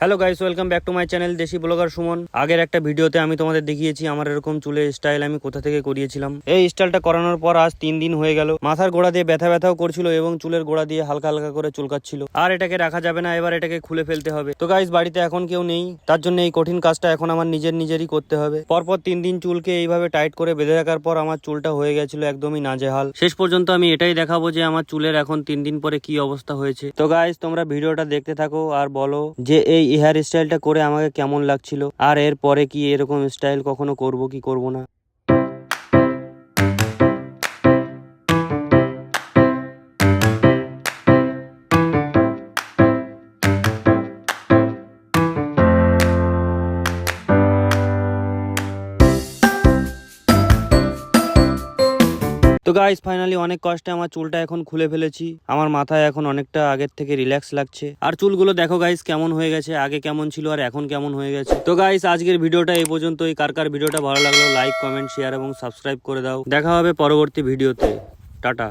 Hello guys, welcome back to my channel দেশি blogger Suman. আগের একটা ভিডিওতে আমি তোমাদের দেখিয়েছি আমার এরকম চুলের স্টাইল আমি কোথা থেকে করিয়েছিলাম। এই স্টাইলটা করানোর পর আজ 3 দিন হয়ে গেল। মাথার গোড়া দিয়ে ব্যথা ব্যথাও করছিল এবং চুলের গোড়া দিয়ে হালকা হালকা করে চুলকাচ্ছিল। আর এটাকে রাখা যাবে না, এবার এটাকে খুলে ফেলতে হবে। তো গাইস, বাড়িতে এখন কেউ নেই, তার জন্য এই কঠিন কাজটা এখন আমার নিজেরই করতে হবে। পরপর 3 দিন চুলকে এইভাবে টাইট করে বেঁধে রাখার পর আমার চুলটা হয়ে গেছিল একদমই নাজেহাল। শেষ পর্যন্ত আমি এটাই দেখাবো যে আমার চুলের এখন 3 দিন পরে কি অবস্থা হয়েছে। তো গাইস, তোমরা ভিডিওটা দেখতে থাকো আর বলো যে এই হেয়ার স্টাইলটা করে আমাকে কেমন লাগছিল, আর এর পরে কি এরকম স্টাইল কখনো করব কি করব না। তো গাইস, ফাইনালি অনেক কষ্টে আমার চুলটা এখন খুলে ফেলেছি। আমার মাথায় এখন অনেকটা আগের থেকে রিল্যাক্স লাগছে। আর চুলগুলো দেখো গাইস কেমন হয়ে গেছে, আগে কেমন ছিল আর এখন কেমন হয়ে গেছে। তো গাইস, আজকের ভিডিওটা এই পর্যন্তই। কার কার ভিডিওটা ভালো লাগলো লাইক, কমেন্ট, শেয়ার এবং সাবস্ক্রাইব করে দাও। দেখা হবে পরবর্তী ভিডিওতে। টাটা।